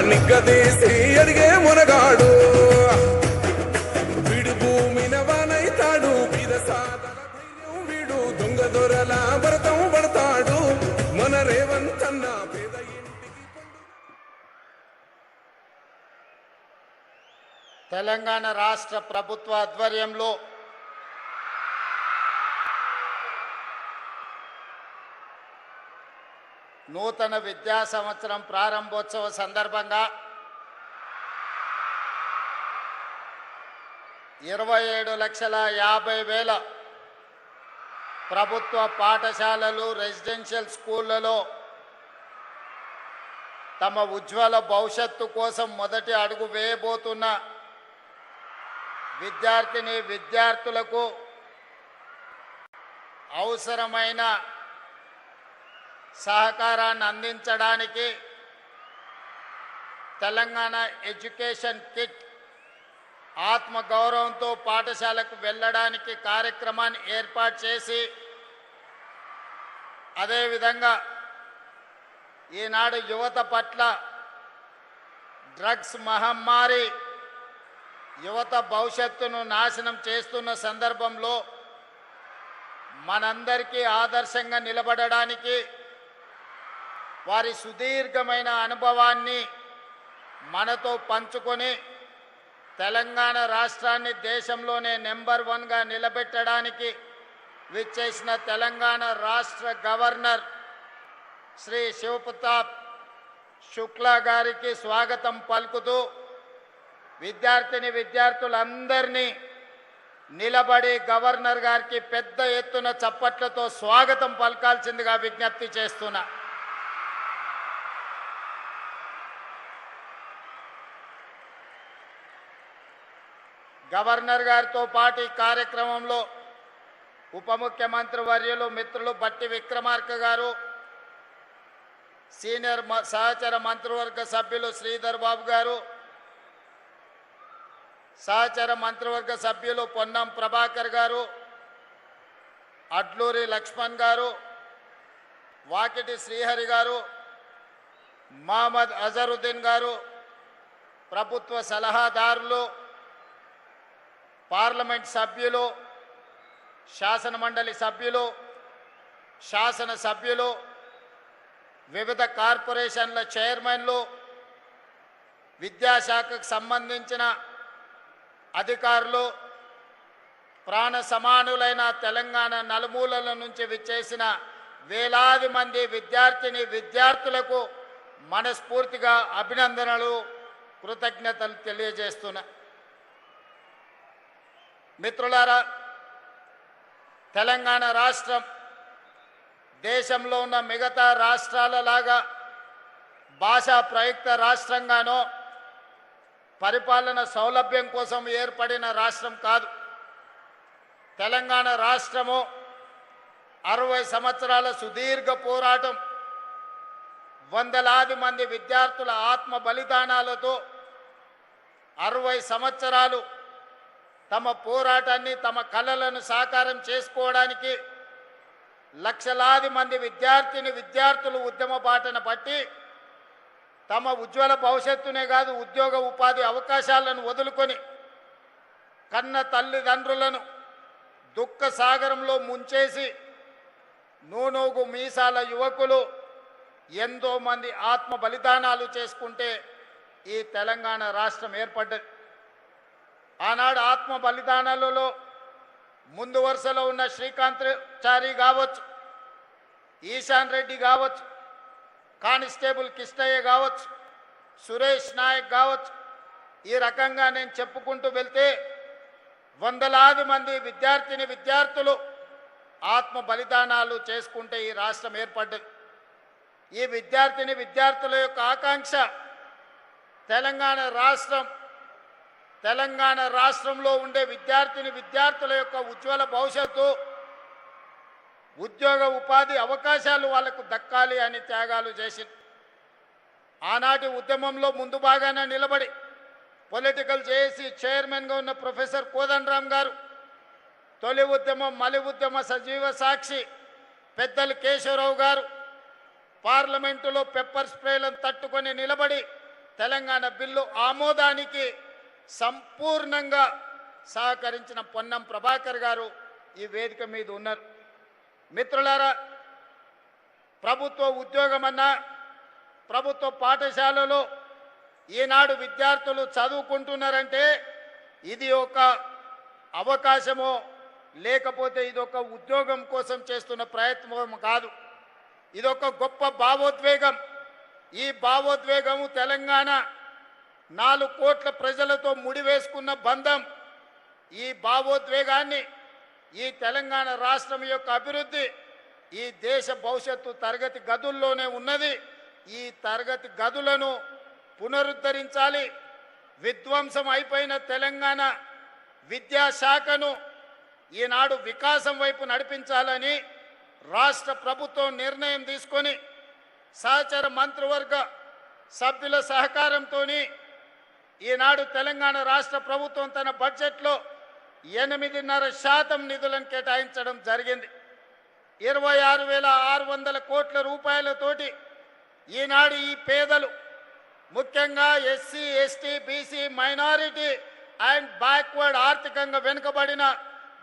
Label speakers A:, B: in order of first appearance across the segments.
A: నిగ్గదీసి అడిగే మునగాడు వీడు భూమిన వానైతాడు వీరసాదల ధైర్యం వీడు దొంగ దొరల భరతం పడతాడు మన రేవంతన్న పేద ఇంటికి
B: తెలంగాణ రాష్ట్ర ప్రభుత్వ ఆధ్వర్యంలో నూతన విద్యా సంవత్సరం ప్రారంభోత్సవ సందర్భంగా 27,50,000 ప్రభుత్వ పాఠశాలలు రెసిడెన్షియల్ స్కూళ్లలో తమ ఉజ్వల భవిష్యత్తు కోసం మొదటి అడుగు వేయబోతున్న విద్యార్థులకు అవసరమైన సహకారాన్ని అందించడానికి తెలంగాణ ఎడ్యుకేషన్ కిట్ ఆత్మగౌరవంతో పాఠశాలకు వెళ్ళడానికి కార్యక్రమాన్ని ఏర్పాటు చేసి అదేవిధంగా ఈనాడు యువత పట్ల డ్రగ్స్ మహమ్మారి యువత భవిష్యత్తును నాశనం చేస్తున్న సందర్భంలో మనందరికీ ఆదర్శంగా నిలబడడానికి వారి సుదీర్ఘమైన అనుభవాన్ని మనతో పంచుకొని తెలంగాణ రాష్ట్రాన్ని దేశంలోనే నెంబర్ 1గా నిలబెట్టడానికి విచ్చేసిన తెలంగాణ రాష్ట్ర గవర్నర్ శ్రీ శివప్రతాప్ శుక్లా గారికి స్వాగతం పలుకుతూ విద్యార్థులందరినీ నిలబడి గవర్నర్ గారికి పెద్ద ఎత్తున చప్పట్లతో స్వాగతం పలకాల్సిందిగా విజ్ఞప్తి చేస్తున్నా. గవర్నర్ గారితో పాటు ఈ కార్యక్రమంలో ఉప ముఖ్యమంత్రి వర్యులు మిత్రులు బట్టి విక్రమార్క గారు, సీనియర్ సహచర మంత్రివర్గ సభ్యులు శ్రీధర్ బాబు గారు, సహచర మంత్రివర్గ సభ్యులు పొన్నం ప్రభాకర్ గారు, అడ్లూరి లక్ష్మణ్ గారు, వాకిటి శ్రీహరి గారు, మహమ్మద్ అజరుద్దీన్ గారు, ప్రభుత్వ సలహాదారులు, పార్లమెంట్ సభ్యులు, శాసనమండలి సభ్యులు, శాసనసభ్యులు, వివిధ కార్పొరేషన్ల చైర్మన్లు, విద్యాశాఖకు సంబంధించిన అధికారులు, ప్రాణ సమానులైన తెలంగాణ నలుమూలల నుంచి విచ్చేసిన వేలాది మంది విద్యార్థులకు మనస్ఫూర్తిగా అభినందనలు, కృతజ్ఞతలు తెలియజేస్తున్నా. మిత్రులారా, తెలంగాణ రాష్ట్రం దేశంలో ఉన్న మిగతా రాష్ట్రాలలాగా భాషా ప్రయుక్త రాష్ట్రంగానో పరిపాలన సౌలభ్యం కోసం ఏర్పడిన రాష్ట్రం కాదు. తెలంగాణ రాష్ట్రము 60 సంవత్సరాల సుదీర్ఘ పోరాటం, వందలాది మంది విద్యార్థుల ఆత్మ బలిదానాలతో 60 సంవత్సరాలు తమ పోరాటాన్ని, తమ కలలను సాకారం చేసుకోవడానికి లక్షలాది మంది విద్యార్థులు ఉద్యమ బాటన పట్టి తమ ఉజ్వల భవిష్యత్తునే కాదు ఉద్యోగ ఉపాధి అవకాశాలను వదులుకొని కన్న తల్లిదండ్రులను దుఃఖ సాగరంలో ముంచేసి నూనూగు మీసాల యువకులు ఎంతో మంది ఆత్మ బలిదానాలు చేసుకుంటే ఈ తెలంగాణ రాష్ట్రం ఏర్పడ్డది. ఆనాడు ఆత్మ బలిదానాలలో ముందు వరుసలో ఉన్న శ్రీకాంతాచారి కావచ్చు, ఈశాన్ రెడ్డి కావచ్చు, కానిస్టేబుల్ కిష్టయ్య కావచ్చు, సురేష్ నాయక్ కావచ్చు, ఈ రకంగా నేను చెప్పుకుంటూ వెళ్తే వందలాది మంది విద్యార్థులు ఆత్మ బలిదానాలు చేసుకుంటే ఈ రాష్ట్రం ఏర్పడ్డది. ఈ విద్యార్థుల యొక్క ఆకాంక్ష తెలంగాణ రాష్ట్రంలో ఉండే విద్యార్థుల యొక్క ఉజ్వల భవిష్యత్తు, ఉద్యోగ ఉపాధి అవకాశాలు వాళ్లకు దక్కాలి అని త్యాగాలు చేసింది. ఆనాటి ఉద్యమంలో ముందు భాగాన నిలబడి పొలిటికల్ జేఏసీ చైర్మన్గా ఉన్న ప్రొఫెసర్ కోదండరామ్ గారు, తొలి ఉద్యమం మలి ఉద్యమ సజీవ సాక్షి పెద్దలు కేశవరావు గారు పార్లమెంటులో పెప్పర్ స్ప్రేలను తట్టుకొని నిలబడి తెలంగాణ బిల్లు ఆమోదానికి సంపూర్ణంగా సహకరించిన పొన్నం ప్రభాకర్ గారు ఈ వేదిక మీద ఉన్నారు. మిత్రులారా, ప్రభుత్వ ఉద్యోగమన్నా ప్రభుత్వ పాఠశాలలో ఈనాడు విద్యార్థులు చదువుకుంటున్నారంటే ఇది ఒక అవకాశమో లేకపోతే ఇది ఒక ఉద్యోగం కోసం చేస్తున్న ప్రయత్నం కాదు. ఇది ఒక గొప్ప భావోద్వేగం. ఈ భావోద్వేగము తెలంగాణ 4 కోట్ల ప్రజలతో ముడివేసుకున్న బంధం. ఈ భావోద్వేగాన్ని, ఈ తెలంగాణ రాష్ట్రం యొక్క అభివృద్ధి, ఈ దేశ భవిష్యత్తు తరగతి గదుల్లోనే ఉన్నది. ఈ తరగతి గదులను పునరుద్ధరించాలి. విధ్వంసం అయిపోయిన తెలంగాణ విద్యాశాఖను ఈనాడు వికాసం వైపు నడిపించాలని రాష్ట్ర ప్రభుత్వం నిర్ణయం తీసుకొని సహచర మంత్రివర్గ సభ్యుల సహకారంతో ఈనాడు తెలంగాణ రాష్ట్ర ప్రభుత్వం తన బడ్జెట్లో 8.5% నిధులను కేటాయించడం జరిగింది. 26,600 కోట్ల రూపాయలతోటి ఈనాడు ఈ పేదలు, ముఖ్యంగా SC, ST, BC, minority and backward ఆర్థికంగా వెనుకబడిన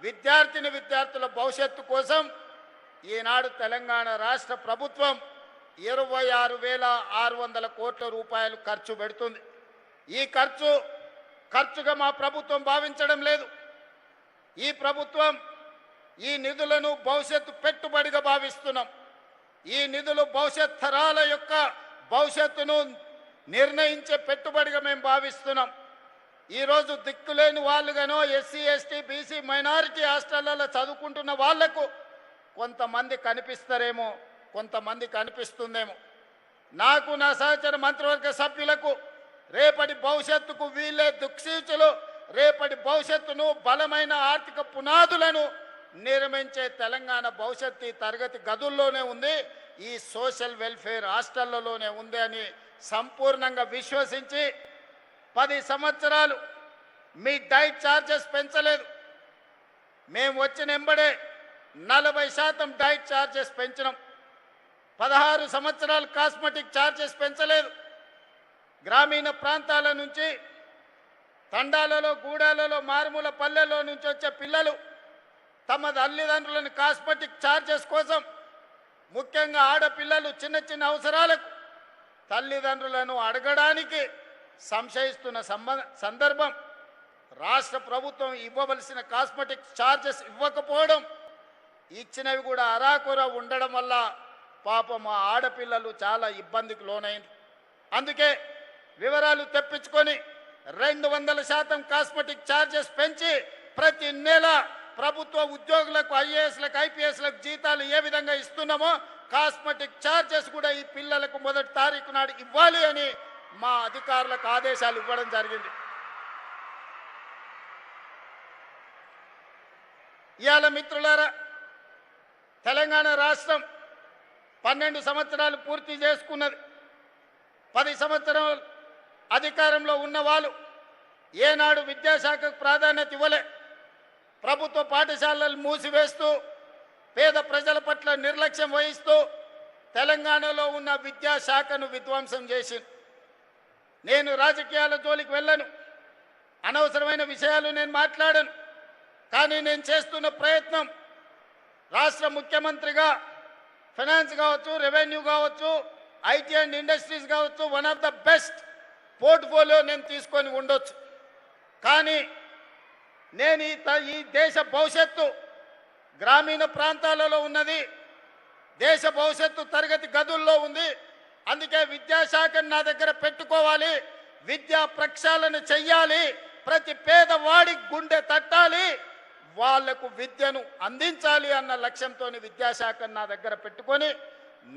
B: విద్యార్థుల భవిష్యత్తు కోసం ఈనాడు తెలంగాణ రాష్ట్ర ప్రభుత్వం 26,600 కోట్ల రూపాయలు ఖర్చు పెడుతుంది. ఈ ఖర్చుగా మా ప్రభుత్వం భావించడం లేదు. ఈ ప్రభుత్వం ఈ నిధులను భవిష్యత్తు పెట్టుబడిగా భావిస్తున్నాం. ఈ నిధులు భవిష్యత్ తరాల యొక్క భవిష్యత్తును నిర్ణయించే పెట్టుబడిగా మేము భావిస్తున్నాం. ఈరోజు దిక్కులేని వాళ్ళుగానో ఎస్సీ, ఎస్టీ, బీసీ, మైనారిటీ హాస్టళ్లలో చదువుకుంటున్న వాళ్లకు కొంతమంది కనిపిస్తారేమో, కొంతమంది కనిపిస్తుందేమో. నాకు, నా సహచర మంత్రివర్గ సభ్యులకు రేపటి భవిష్యత్తుకు వీళ్ళే దిక్సూచులు. రేపటి భవిష్యత్తును, బలమైన ఆర్థిక పునాదులను నిర్మించే తెలంగాణ భవిష్యత్తు ఈ తరగతి గదుల్లోనే ఉంది, ఈ సోషల్ వెల్ఫేర్ హాస్టళ్లలోనే ఉంది అని సంపూర్ణంగా విశ్వసించి 10 సంవత్సరాలు మీ డైట్ ఛార్జెస్ పెంచలేదు. మేము వచ్చిన ఎంబడే 40% డైట్ ఛార్జెస్ పెంచినాం. 16 సంవత్సరాలు కాస్మెటిక్ ఛార్జెస్ పెంచలేదు. గ్రామీణ ప్రాంతాల నుంచి, తండాలలో, గూడాలలో, మారుమూల పల్లెల్లో నుంచి వచ్చే పిల్లలు తమ తల్లిదండ్రులను కాస్మెటిక్ ఛార్జెస్ కోసం, ముఖ్యంగా ఆడపిల్లలు చిన్న చిన్న అవసరాలకు తల్లిదండ్రులను అడగడానికి సంశయిస్తున్న సందర్భం. రాష్ట్ర ప్రభుత్వం ఇవ్వవలసిన కాస్మెటిక్ ఛార్జెస్ ఇవ్వకపోవడం, ఇచ్చినవి కూడా అరాకొర ఉండడం వల్ల పాపం మా ఆడపిల్లలు చాలా ఇబ్బందికి లోనైంది. అందుకే వివరాలు తెప్పించుకొని 200% కాస్మెటిక్ ఛార్జెస్ పెంచి ప్రతి నెల ప్రభుత్వ ఉద్యోగులకు, ఐఏఎస్లకు, ఐపీఎస్లకు జీతాలు ఏ విధంగా ఇస్తున్నామో కాస్మెటిక్ ఛార్జెస్ కూడా ఈ పిల్లలకు 1వ తారీఖు నాడు ఇవ్వాలి అని మా అధికారులకు ఆదేశాలు ఇవ్వడం జరిగింది. ఇవాళ మిత్రులారా, తెలంగాణ రాష్ట్రం 12 సంవత్సరాలు పూర్తి చేసుకున్నది. 10 సంవత్సరాలు అధికారంలో ఉన్న వాళ్ళు ఏనాడు విద్యాశాఖకు ప్రాధాన్యత ఇవ్వలే. ప్రభుత్వ పాఠశాలలు మూసివేస్తూ, పేద ప్రజల పట్ల నిర్లక్ష్యం వహిస్తూ తెలంగాణలో ఉన్న విద్యాశాఖను విధ్వంసం చేసింది. నేను రాజకీయాల జోలికి వెళ్ళను, అనవసరమైన విషయాలు నేను మాట్లాడను. కానీ నేను చేస్తున్న ప్రయత్నం రాష్ట్ర ముఖ్యమంత్రిగా ఫైనాన్స్ కావచ్చు, రెవెన్యూ కావచ్చు, ఐటీ అండ్ ఇండస్ట్రీస్ కావచ్చు, one of the best portfolio నేను తీసుకొని ఉండొచ్చు. కానీ నేను ఈ దేశ భవిష్యత్తు గ్రామీణ ప్రాంతాలలో ఉన్నది, దేశ భవిష్యత్తు తరగతి గదుల్లో ఉంది. అందుకే విద్యాశాఖను నా దగ్గర పెట్టుకోవాలి, విద్యా ప్రక్షాళన చెయ్యాలి, ప్రతి పేదవాడి గుండె తట్టాలి, వాళ్లకు విద్యను అందించాలి అన్న లక్ష్యంతో విద్యాశాఖను నా దగ్గర పెట్టుకొని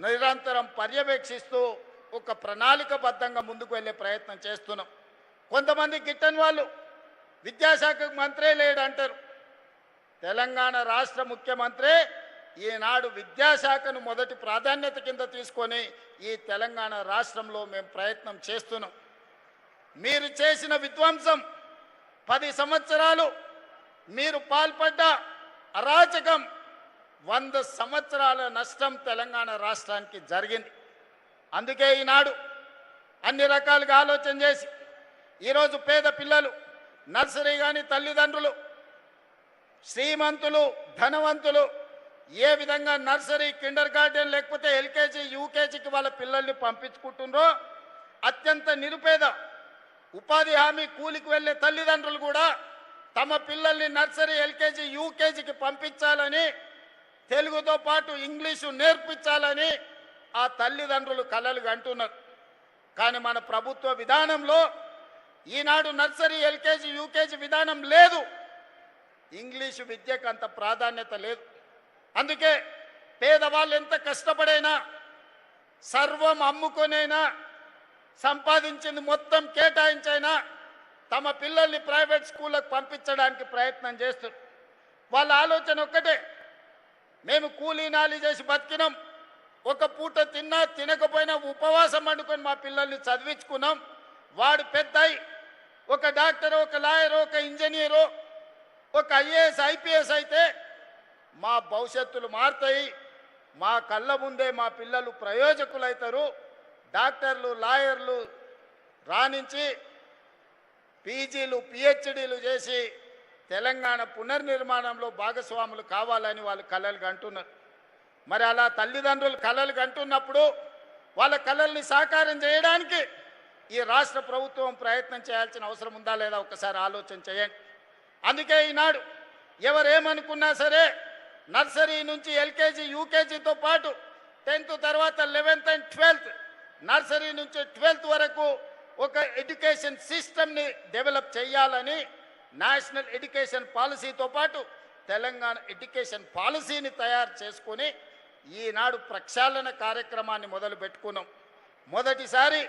B: నిరంతరం పర్యవేక్షిస్తూ ఒక ప్రణాళికబద్ధంగా ముందుకు వెళ్ళే ప్రయత్నం చేస్తున్నాం. కొంతమంది గిట్టని వాళ్ళు విద్యాశాఖకు మంత్రే లేడు అంటారు. తెలంగాణ రాష్ట్ర ముఖ్యమంత్రి ఈనాడు విద్యాశాఖను మొదటి ప్రాధాన్యత కింద తీసుకొని ఈ తెలంగాణ రాష్ట్రంలో మేము ప్రయత్నం చేస్తున్నాం. మీరు చేసిన విధ్వంసం, 10 సంవత్సరాలు మీరు పాల్పడ్డ అరాచకం, 100 సంవత్సరాల నష్టం తెలంగాణ రాష్ట్రానికి జరిగింది. అందుకే ఈనాడు అన్ని రకాలుగా ఆలోచన చేసి ఈరోజు పేద పిల్లలు నర్సరీ కానీ తల్లిదండ్రులు శ్రీమంతులు ధనవంతులు ఏ విధంగా నర్సరీ కిండర్ గార్డెన్ లేకపోతే ఎల్కేజీ యూకేజీకి వాళ్ళ పిల్లల్ని పంపించుకుంటున్నారో అత్యంత నిరుపేద ఉపాధి హామీ కూలికి వెళ్ళే తల్లిదండ్రులు కూడా తమ పిల్లల్ని నర్సరీ ఎల్కేజీ యూకేజీకి పంపించాలని తెలుగుతో పాటు ఇంగ్లీషు నేర్పించాలని ఆ తల్లిదండ్రులు కలలు కంటున్నారు. కానీ మన ప్రభుత్వ విధానంలో ఈనాడు నర్సరీ ఎల్కేజీ యూకేజీ విధానం లేదు. ఇంగ్లీషు విద్యకు అంత ప్రాధాన్యత లేదు. అందుకే పేదవాళ్ళు ఎంత కష్టపడైనా సర్వం అమ్ముకొనైనా సంపాదించింది మొత్తం కేటాయించైనా తమ పిల్లల్ని ప్రైవేట్ స్కూళ్ళకు పంపించడానికి ప్రయత్నం చేస్తారు. వాళ్ళ ఆలోచన ఒక్కటే, మేము కూలీ నాలి చేసి బతికినాం, ఒక పూట తిన్నా తినకపోయినా ఉపవాసం వండుకొని మా పిల్లల్ని చదివించుకున్నాం. వాడు పెద్దయి ఒక డాక్టర్, ఒక లాయర్, ఒక ఇంజనీరు, ఒక ఐఏఎస్ ఐపీఎస్ అయితే మా భవిష్యత్తులు మారుతాయి, మా కళ్ళ ముందే మా పిల్లలు ప్రయోజకులు అవుతారు, డాక్టర్లు లాయర్లు రాణించి పీజీలు పిహెచ్డీలు చేసి తెలంగాణ పునర్నిర్మాణంలో భాగస్వాములు కావాలని వాళ్ళు కలలు కంటున్నారు. మరి అలా తల్లిదండ్రులు కలలు కంటున్నప్పుడు వాళ్ళ కలల్ని సాకారం చేయడానికి ఈ రాష్ట్ర ప్రభుత్వం ప్రయత్నం చేయాల్సిన అవసరం ఉందా లేదా ఒకసారి ఆలోచన చేయండి. అందుకే ఈనాడు ఎవరేమనుకున్నా సరే నర్సరీ నుంచి ఎల్కేజీ యూకేజీతో పాటు 10th తర్వాత 11th and 12th నర్సరీ నుంచి 12th వరకు ఒక ఎడ్యుకేషన్ సిస్టమ్ని డెవలప్ చేయాలని నేషనల్ ఎడ్యుకేషన్ పాలసీతో పాటు తెలంగాణ ఎడ్యుకేషన్ పాలసీని తయారు చేసుకొని ఈనాడు ప్రక్షాళన కార్యక్రమాన్ని మొదలు పెట్టుకున్నాం. మొదటిసారి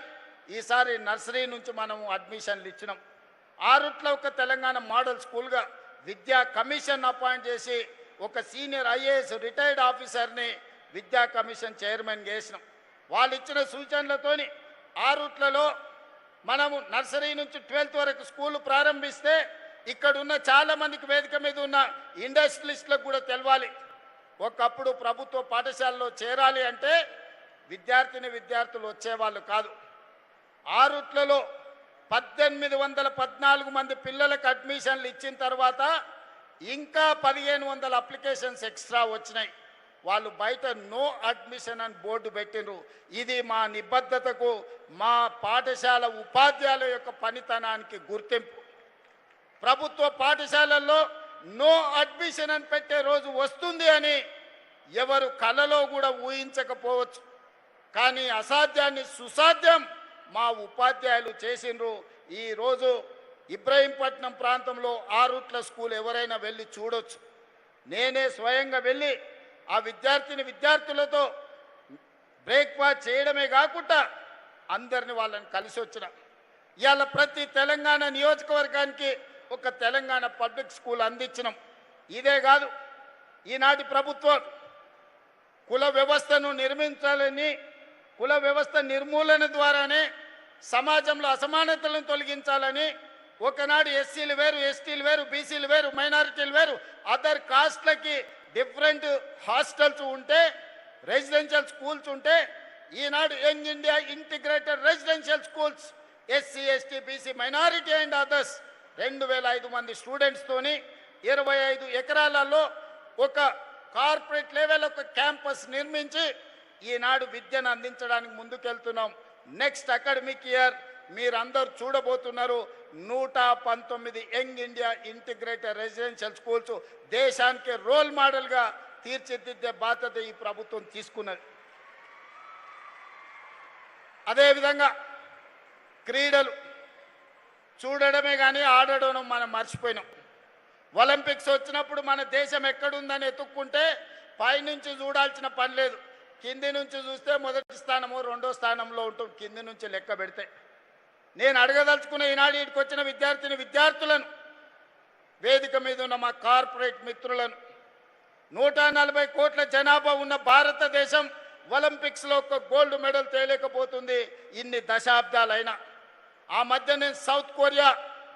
B: ఈసారి నర్సరీ నుంచి మనము అడ్మిషన్లు ఇచ్చినాం. ఆరుట్ల ఒక తెలంగాణ మోడల్ స్కూల్గా విద్యా కమిషన్ అపాయింట్ చేసి ఒక సీనియర్ ఐఏఎస్ రిటైర్డ్ ఆఫీసర్ని విద్యా కమిషన్ చైర్మన్ చేసినాం. వాళ్ళు ఇచ్చిన సూచనలతోని ఆరుట్లలో మనము నర్సరీ నుంచి 12th వరకు స్కూల్ ప్రారంభిస్తే ఇక్కడ ఉన్న చాలా మందికి వేదిక మీద ఉన్న ఇండస్ట్రియలిస్టులకు కూడా తెలవాలి. ఒకప్పుడు ప్రభుత్వ పాఠశాలలో చేరాలి అంటే విద్యార్థులు వచ్చేవాళ్ళు కాదు. ఆరుట్లలో 1814 మంది పిల్లలకు అడ్మిషన్లు ఇచ్చిన తర్వాత ఇంకా 1500 అప్లికేషన్స్ ఎక్స్ట్రా వచ్చినాయి. వాళ్ళు బయట నో అడ్మిషన్ అని బోర్డు పెట్టినరు. ఇది మా నిబద్ధతకు మా పాఠశాల ఉపాధ్యాయుల యొక్క పనితనానికి గుర్తింపు. ప్రభుత్వ పాఠశాలల్లో నో అడ్మిషన్ అని పెట్టే రోజు వస్తుంది అని ఎవరు కలలో కూడా ఊహించకపోవచ్చు. కానీ అసాధ్యాన్ని సుసాధ్యం మా ఉపాధ్యాయులు చేసిండ్రు. ఈరోజు ఇబ్రహీంపట్నం ప్రాంతంలో ఆరుట్ల స్కూల్ ఎవరైనా వెళ్ళి చూడొచ్చు. నేనే స్వయంగా వెళ్ళి ఆ విద్యార్థులతో బ్రేక్ఫాస్ట్ చేయడమే కాకుండా అందరిని వాళ్ళని కలిసి వచ్చిన. ఇవాళ ప్రతి తెలంగాణ నియోజకవర్గానికి ఒక తెలంగాణ పబ్లిక్ స్కూల్ అందించినాం. ఇదే కాదు, ఈనాటి ప్రభుత్వం కుల వ్యవస్థను నిర్మించాలని, కుల వ్యవస్థ నిర్మూలన ద్వారానే సమాజంలో అసమానతలను తొలగించాలని ఒకనాడు ఎస్సీలు వేరు, ఎస్టీలు వేరు, బీసీలు వేరు, మైనారిటీలు వేరు, అదర్ కాస్ట్లకి డిఫరెంట్ హాస్టల్స్ ఉంటే, రెసిడెన్షియల్ స్కూల్స్ ఉంటే ఈనాడు young India integrated residential schools SC ST BC minority and others 2005 మంది స్టూడెంట్స్తోని 25 ఎకరాలలో ఒక కార్పొరేట్ లెవెల్ ఒక క్యాంపస్ నిర్మించి ఈనాడు విద్యను అందించడానికి ముందుకెళ్తున్నాం. నెక్స్ట్ అకాడమిక్ ఇయర్ మీరందరూ చూడబోతున్నారు 119 young India integrated residential schools దేశానికి రోల్ మోడల్గా తీర్చిదిద్దే బాధ్యత ఈ ప్రభుత్వం తీసుకున్నది. అదేవిధంగా క్రీడలు చూడడమే కానీ ఆడడం మనం మర్చిపోయినాం. ఒలింపిక్స్ వచ్చినప్పుడు మన దేశం ఎక్కడుందని ఎత్తుక్కుంటే పైనుంచి చూడాల్సిన పని లేదు, కింది నుంచి చూస్తే మొదటి స్థానము రెండో స్థానంలో ఉంటుంది కింది నుంచి లెక్క పెడితే. నేను అడగదలుచుకున్న ఈనాడు ఇక్కడికి వచ్చిన విద్యార్థులను, వేదిక మీద ఉన్న మా కార్పొరేట్ మిత్రులను, 140 కోట్ల జనాభా ఉన్న భారతదేశం ఒలింపిక్స్లో ఒక గోల్డ్ మెడల్ తేలేకపోతుంది ఇన్ని దశాబ్దాలైనా. ఆ మధ్య నేను సౌత్ కొరియా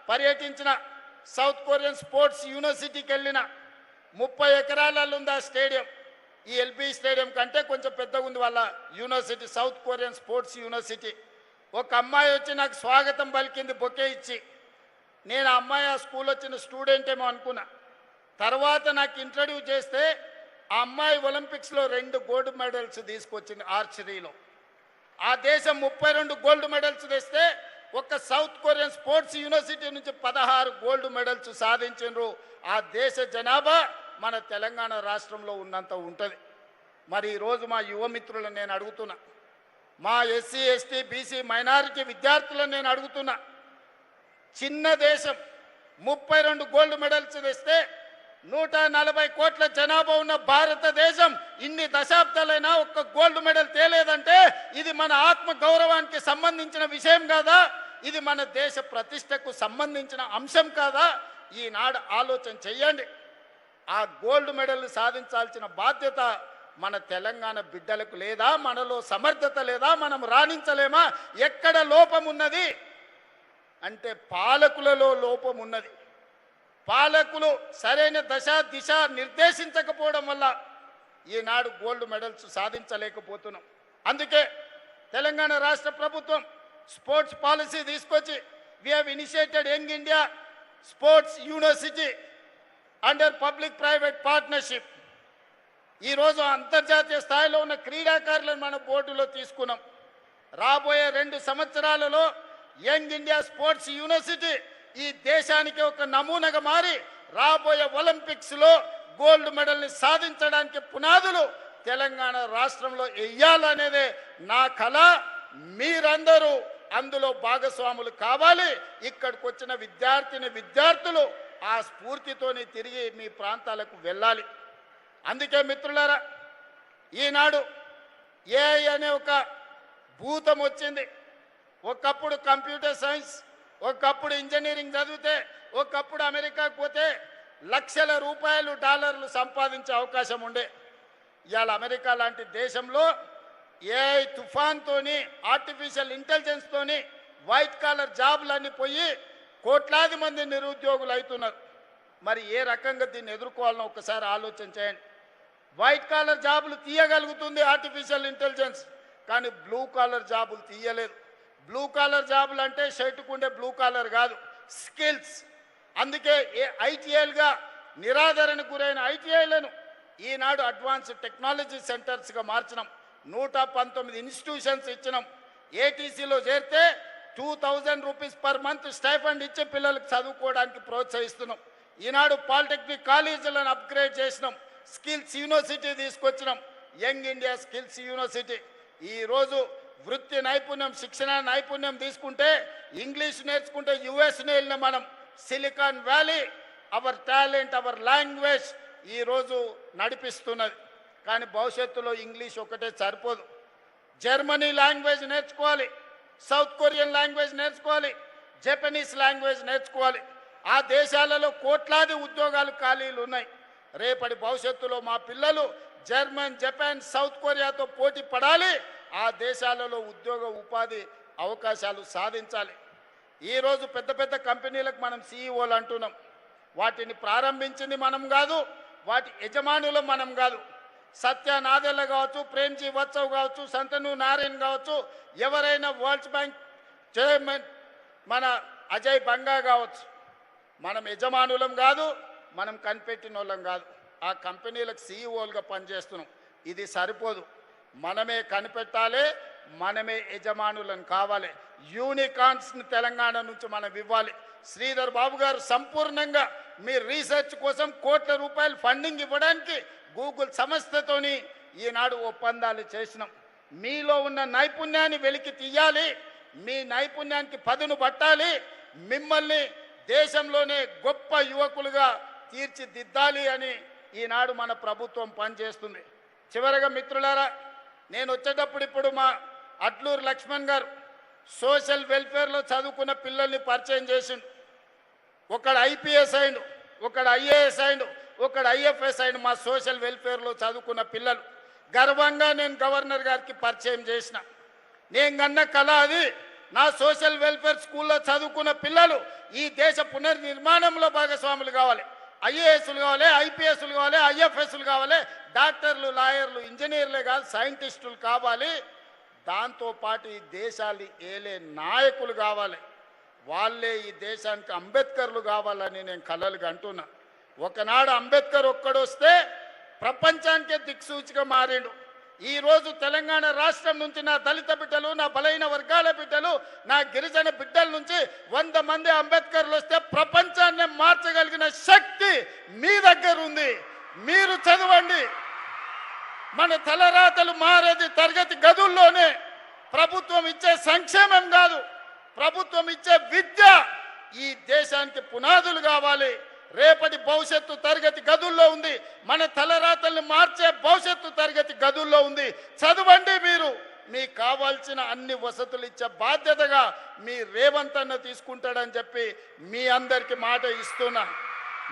B: పర్యటించిన, సౌత్ కొరియన్ స్పోర్ట్స్ యూనివర్సిటీకి వెళ్ళిన. 30 ఎకరాలలో ఉంది ఆ స్టేడియం. ఈ ఎల్బీ స్టేడియం కంటే కొంచెం పెద్దగా ఉంది వాళ్ళ university, south Korean sports university. ఒక అమ్మాయి వచ్చి నాకు స్వాగతం పలికింది బొకే ఇచ్చి. నేను ఆ అమ్మాయి ఆ స్కూల్ వచ్చిన స్టూడెంట్ ఏమో అనుకున్నా. తర్వాత నాకు ఇంట్రడ్యూస్ చేస్తే ఆ అమ్మాయి ఒలింపిక్స్లో 2 గోల్డ్ మెడల్స్ తీసుకొచ్చింది ఆర్చరీలో. ఆ దేశం 32 గోల్డ్ మెడల్స్ తెస్తే ఒక సౌత్ కొరియన్ స్పోర్ట్స్ యూనివర్సిటీ నుంచి 16 గోల్డ్ మెడల్స్ సాధించారు. ఆ దేశ జనాభా మన తెలంగాణ రాష్ట్రంలో ఉన్నంత ఉంటుంది. మరి ఈరోజు మా యువమిత్రులను నేను అడుగుతున్నా, మా ఎస్సీ ఎస్టీ బీసీ మైనారిటీ విద్యార్థులను నేను అడుగుతున్నా, చిన్న దేశం 32 గోల్డ్ మెడల్స్ తెస్తే 140 కోట్ల జనాభా ఉన్న భారతదేశం ఇన్ని దశాబ్దాలైనా ఒక్క గోల్డ్ మెడల్ తేలేదంటే ఇది మన ఆత్మ గౌరవానికి సంబంధించిన విషయం కాదా? ఇది మన దేశ ప్రతిష్టకు సంబంధించిన అంశం కాదా? ఈనాడు ఆలోచన చెయ్యండి. ఆ గోల్డ్ మెడల్ సాధించాల్సిన బాధ్యత మన తెలంగాణ బిడ్డలకు లేదా? మనలో సమర్థత లేదా? మనం రాణించలేమా? ఎక్కడ లోపం ఉన్నది అంటే పాలకులలో లోపం ఉన్నది. పాలకులు సరైన దిశ నిర్దేశించకపోవడం వల్ల ఈనాడు గోల్డ్ మెడల్స్ సాధించలేకపోతున్నాం. అందుకే తెలంగాణ రాష్ట్ర ప్రభుత్వం స్పోర్ట్స్ పాలసీ తీసుకొచ్చి we have initiated young India sports university under public private partnership. ఈరోజు అంతర్జాతీయ స్థాయిలో ఉన్న క్రీడాకారులను మన బోర్డులో తీసుకున్నాం. రాబోయే 2 సంవత్సరాలలో యంగ్ ఇండియా స్పోర్ట్స్ యూనివర్సిటీ ఈ దేశానికి ఒక నమూనాగా మారి రాబోయే ఒలింపిక్స్లో గోల్డ్ మెడల్ని సాధించడానికి పునాదులు తెలంగాణ రాష్ట్రంలో వెయ్యాలనేదే నా కళ. మీరందరూ అందులో భాగస్వాములు కావాలి. ఇక్కడికి వచ్చిన విద్యార్థులు ఆ స్ఫూర్తితోని తిరిగి మీ ప్రాంతాలకు వెళ్ళాలి. అందుకే మిత్రులారా, ఈనాడు ఏఐ అనే ఒక భూతం వచ్చింది. ఒకప్పుడు కంప్యూటర్ సైన్స్, ఒకప్పుడు ఇంజనీరింగ్ చదివితే, ఒకప్పుడు అమెరికాకు పోతే లక్షల రూపాయలు డాలర్లు సంపాదించే అవకాశం ఉండే. ఇవాళ అమెరికా లాంటి దేశంలో ఏఐ తుఫాన్తోని ఆర్టిఫిషియల్ ఇంటెలిజెన్స్తోని వైట్ కాలర్ జాబులన్నీ పోయి కోట్లాది మంది నిరుద్యోగులు అవుతున్నారు. మరి ఏ రకంగా దీన్ని ఎదుర్కోవాలనో ఒకసారి ఆలోచన చేయండి. వైట్ కాలర్ జాబులు తీయగలుగుతుంది ఆర్టిఫిషియల్ ఇంటెలిజెన్స్, కానీ బ్లూ కాలర్ జాబులు తీయలేదు. బ్లూ కాలర్ జాబులు అంటే షర్టుకుండే బ్లూ కాలర్ కాదు, స్కిల్స్. అందుకే ఐటీఐలుగా నిరాదరణకు గురైన ఐటీఐలను ఈనాడు అడ్వాన్స్డ్ టెక్నాలజీ సెంటర్స్గా మార్చినాం. 119 ఇన్స్టిట్యూషన్స్ ఇచ్చినాం. ఏటీసీలో చేరితే 2000 రూపీస్ పర్ మంత్ స్టైఫండ్ ఇచ్చి పిల్లలకు చదువుకోవడానికి ప్రోత్సహిస్తున్నాం. ఈనాడు పాలిటెక్నిక్ కాలేజీలను అప్గ్రేడ్ చేసినాం. స్కిల్స్ యూనివర్సిటీ తీసుకొచ్చినాం, యంగ్ ఇండియా స్కిల్స్ యూనివర్సిటీ. ఈరోజు వృత్తి నైపుణ్యం, శిక్షణ నైపుణ్యం తీసుకుంటే, ఇంగ్లీష్ నేర్చుకుంటే యుఎస్ని వెళ్ళిన మనం. Silicon valley hour talent, hour language ఈరోజు నడిపిస్తున్నది. కానీ భవిష్యత్తులో ఇంగ్లీష్ ఒకటే సరిపోదు. జర్మనీ లాంగ్వేజ్ నేర్చుకోవాలి, సౌత్ కొరియన్ లాంగ్వేజ్ నేర్చుకోవాలి, జపనీస్ లాంగ్వేజ్ నేర్చుకోవాలి. ఆ దేశాలలో కోట్లాది ఉద్యోగాలు ఖాళీలు ఉన్నాయి. రేపటి భవిష్యత్తులో మా పిల్లలు జర్మన్, జపాన్, సౌత్ కొరియాతో పోటీ పడాలి. ఆ దేశాలలో ఉద్యోగ ఉపాధి అవకాశాలు సాధించాలి. ఈరోజు పెద్ద పెద్ద కంపెనీలకు మనం సీఈఓలు అంటున్నాం. వాటిని ప్రారంభించింది మనం కాదు, వాటి యజమానులు మనం కాదు. సత్య నాదెల్ల కావచ్చు, ప్రేమ్జీ వత్సవ్ కావచ్చు, సంతను నారాయణ్ కావచ్చు, ఎవరైనా వరల్డ్ బ్యాంక్ చైర్మన్ మన అజయ్ బంగా కావచ్చు. మనం యజమానులం కాదు, మనం కనిపెట్టిన వాళ్ళం కాదు. ఆ కంపెనీలకు సీఈఓలుగా పనిచేస్తున్నాం. ఇది సరిపోదు. మనమే కనిపెట్టాలి, మనమే యజమానులను కావాలి. యూనికార్న్స్ని తెలంగాణ నుంచి మనం ఇవ్వాలి. శ్రీధర్ బాబు గారు సంపూర్ణంగా మీ రీసెర్చ్ కోసం కోట్ల రూపాయలు ఫండింగ్ ఇవ్వడానికి గూగుల్ సంస్థతోని ఈనాడు ఒప్పందాలు చేసినాం. మీలో ఉన్న నైపుణ్యాన్ని వెలికి తీయాలి, మీ నైపుణ్యానికి పదును పట్టాలి, మిమ్మల్ని దేశంలోనే గొప్ప యువకులుగా తీర్చిదిద్దాలి అని ఈనాడు మన ప్రభుత్వం పనిచేస్తుంది. చివరగా మిత్రులారా, నేను వచ్చేటప్పుడు ఇప్పుడు మా అడ్లూరు లక్ష్మణ్ గారు సోషల్ వెల్ఫేర్లో చదువుకున్న పిల్లల్ని పరిచయం చేసిండు. ఒకడు ఐపీఎస్ అయిండు, ఒకడు ఐఏఎస్ అయిండు, ఒకడు ఐఎఫ్ఎస్ అయిండు. మా సోషల్ వెల్ఫేర్లో చదువుకున్న పిల్లలు గర్వంగా నేను గవర్నర్ గారికి పరిచయం చేసిన. నేను కన్న కళ అది. నా సోషల్ వెల్ఫేర్ స్కూల్లో చదువుకున్న పిల్లలు ఈ దేశ పునర్నిర్మాణంలో భాగస్వాములు కావాలి. ఐఏఎస్లు కావాలి, ఐపీఎస్లు కావాలి, ఐఎఫ్ఎస్లు కావాలి, డాక్టర్లు, లాయర్లు, ఇంజనీర్లే కాదు, సైంటిస్టులు కావాలి. దాంతో పాటు ఈ దేశాన్ని ఏలే నాయకులు కావాలి, వాళ్ళే ఈ దేశానికి అంబేద్కర్లు కావాలని నేను కలలుగా అంటున్నా. ఒకనాడు అంబేద్కర్ ఒక్కడొస్తే ప్రపంచానికే దిక్సూచిగా మారిండు. ఈరోజు తెలంగాణ రాష్ట్రం నుంచి నా దళిత బిడ్డలు, నా బలైన వర్గాల బిడ్డలు, నా గిరిజన బిడ్డల నుంచి 100 మంది అంబేద్కర్లు వస్తే ప్రపంచాన్ని మార్చగలిగిన శక్తి మీ దగ్గర ఉంది. మీరు చదవండి. మన తలరాతలు మారేది తరగతి గదుల్లోనే. ప్రభుత్వం ఇచ్చే సంక్షేమం కాదు, ప్రభుత్వం ఇచ్చే విద్య ఈ దేశానికి పునాదులు కావాలి. రేపటి భవిష్యత్తు తరగతి గదుల్లో ఉంది. మన తలరాతల్ని మార్చే భవిష్యత్తు తరగతి గదుల్లో ఉంది. చదవండి. మీరు మీకు కావాల్సిన అన్ని వసతులు ఇచ్చే బాధ్యతగా మీ రేవంత్ అన్న తీసుకుంటాడని చెప్పి మీ అందరికి మాట ఇస్తున్నా.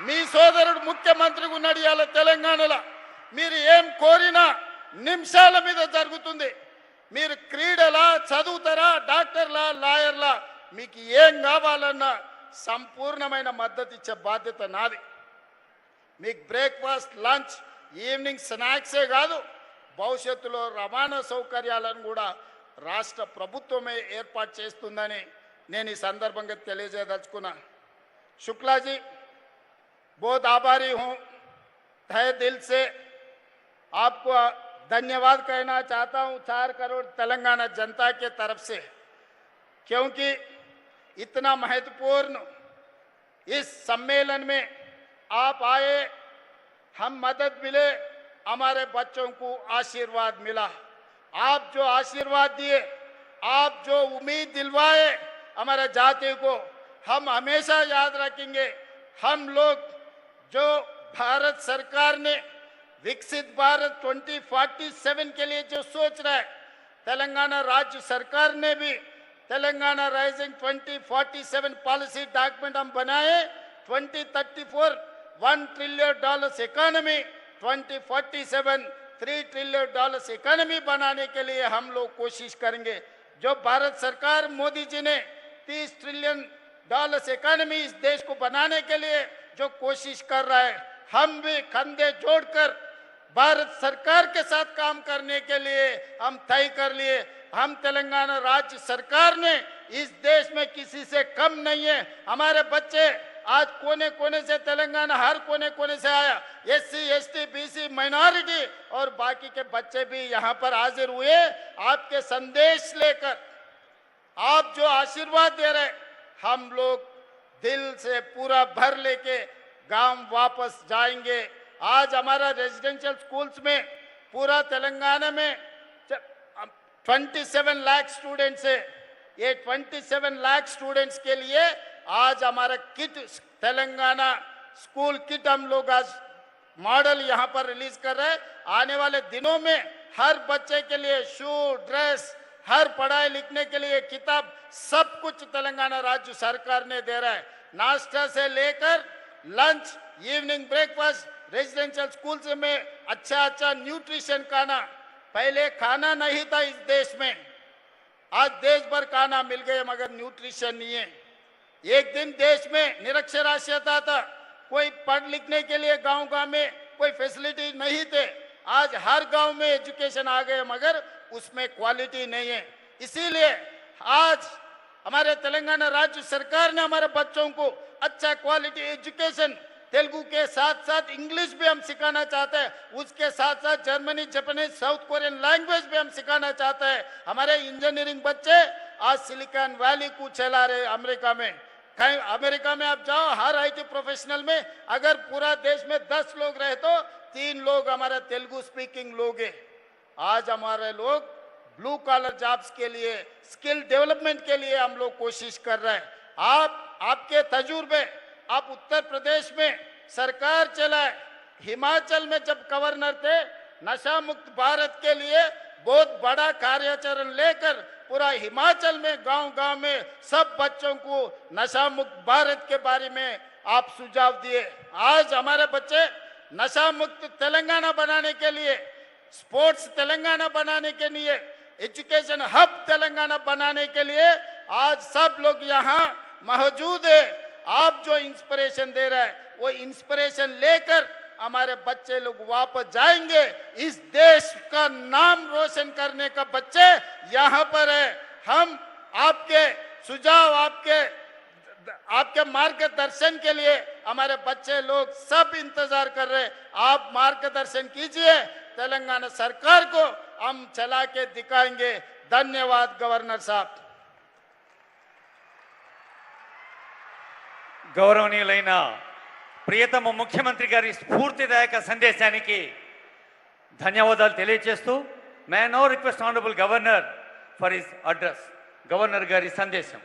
B: మీ సోదరుడు ముఖ్యమంత్రిగా ఉన్నాడు ఇవాళ తెలంగాణలో. మీరు ఏం కోరినా నిమిషాల మీద జరుగుతుంది. మీరు క్రీడలా, చదువుతారా, డాక్టర్లా, లాయర్లా, మీకు ఏం కావాలన్నా సంపూర్ణమైన మద్దతు ఇచ్చే బాధ్యత నాది. మీకు బ్రేక్ఫాస్ట్, లంచ్, ఈవినింగ్ స్నాక్సే కాదు, భవిష్యత్తులో రవాణా సౌకర్యాలను కూడా రాష్ట్ర ప్రభుత్వమే ఏర్పాటు చేస్తుందని నేను ఈ సందర్భంగా తెలియజేయదలుచుకున్నా. शुक्ला जी, बहुत आभारी हूँ, तहे दिल से आपको धन्यवाद कहना चाहता हूँ 4 करोड़ तेलंगाना जनता के तरफ से, क्योंकि इतना महत्वपूर्ण इस सम्मेलन में आप आए, हम मदद मिले, हमारे बच्चों को आशीर्वाद मिला। आप जो आशीर्वाद दिए, आप जो उम्मीद दिलवाए हमारे जाति को, हम हमेशा याद रखेंगे। हम लोग जो भारत सरकार ने विकसित भारत 2047 के लिए जो सोच रहा है, तेलंगाना राज्य सरकार ने भी तेलंगाना राइजिंग 2047 पॉलिसी डॉक्यूमेंट हम बनाए। 2034 $1 ट्रिलियन इकोनॉमी, 2047 $3 ट्रिलियन इकोनॉमी बनाने के लिए हम लोग कोशिश करेंगे। जो भारत सरकार मोदी जी ने $30 ट्रिलियन इकोनॉमी इस देश को बनाने के लिए जो कोशिश कर रहा है, हम भी कंधे जोड़कर भारत सरकार के साथ काम करने के लिए हम तय कर लिए। हम तेलंगाना राज्य सरकार ने इस देश में किसी से कम नहीं है। हमारे बच्चे आज कोने कोने से, तेलंगाना हर कोने कोने से आया, SC, ST, BC, माइनॉरिटी और बाकी के बच्चे भी यहाँ पर हाजिर हुए। आपके संदेश लेकर, आप जो आशीर्वाद दे रहे, हम लोग दिल से पूरा भर लेके गांव वापस जाएंगे। आज हमारा रेजिडेंशियल स्कूल्स में पूरा तेलंगाना में 27 लाख स्टूडेंट्स है। ये 27 लाख स्टूडेंट्स के लिए आज हमारा किट, तेलंगाना स्कूल किट हम लोग आज मॉडल यहाँ पर रिलीज कर रहे हैं। आने वाले दिनों में हर बच्चे के लिए शू, ड्रेस, हर पढ़ाई लिखने के लिए किताब, सब कुछ तेलंगाना राज्य सरकार ने दे रहा है। नाश्ता से लेकर lunch, evening breakfast, residential school से में अच्छा न्यूट्रिशन खाना, पहले खाना नहीं था इस देश में, आज देश भर खाना मिल गए मगर न्यूट्रिशन नहीं है। एक दिन देश में निरक्षरास्यता था, कोई पढ़ लिखने के लिए गांव में कोई फैसिलिटी नहीं थे। आज हर गांव में एजुकेशन आ गए मगर उसमें क्वालिटी नहीं है। इसीलिए आज हमारे तेलंगाना राज्य सरकार ने हमारे बच्चों को अच्छा क्वालिटी एजुकेशन, तेलुगु के साथ साथ इंग्लिश भी हम सिखाना चाहते हैं, उसके साथ साथ Germany, Japanese, south Korean language भी हम सिखाना चाहते हैं। हमारे इंजीनियरिंग बच्चे आज सिलिकॉन वैली को चला रहे अमेरिका में। कहीं अमेरिका में आप जाओ, हर IT प्रोफेशनल में अगर पूरा देश में 10 लोग रहे तो 3 लोग हमारे तेलुगु स्पीकिंग लोग हैं। आज हमारे लोग ब्लू कॉलर जॉब्स के लिए, स्किल डेवलपमेंट के लिए हम लोग कोशिश कर रहे हैं। आपके तजुर्बे, आप उत्तर प्रदेश में सरकार चलाए, हिमाचल में जब गवर्नर थे, नशा मुक्त भारत के लिए बहुत बड़ा कार्याचरण लेकर पूरा हिमाचल में गांव-गांव में सब बच्चों को नशा मुक्त भारत के बारे में आप सुझाव दिए। आज हमारे बच्चे नशा मुक्त तेलंगाना बनाने के लिए, स्पोर्ट्स तेलंगाना बनाने के लिए, एजुकेशन हब तेलंगाना बनाने के लिए आज सब लोग यहाँ मौजूद है। आप जो इंस्पिरेशन दे रहे हैं वो इंस्पिरेशन लेकर हमारे बच्चे लोग वापस जाएंगे। इस देश का नाम रोशन करने का बच्चे यहाँ पर है। हम आपके सुझाव, आपके मार्गदर्शन के लिए हमारे बच्चे लोग सब इंतजार कर रहे हैं। आप मार्गदर्शन कीजिए, तेलंगाना सरकार को हम चला के दिखाएंगे। धन्यवाद गवर्नर साहब।
C: గౌరవనీయులైన ప్రియతమ ముఖ్యమంత్రి గారి స్ఫూర్తిదాయక సందేశానికి ధన్యవాదాలు తెలియజేస్తూ may know request honourable governor for his address. Governor గారి సందేశం.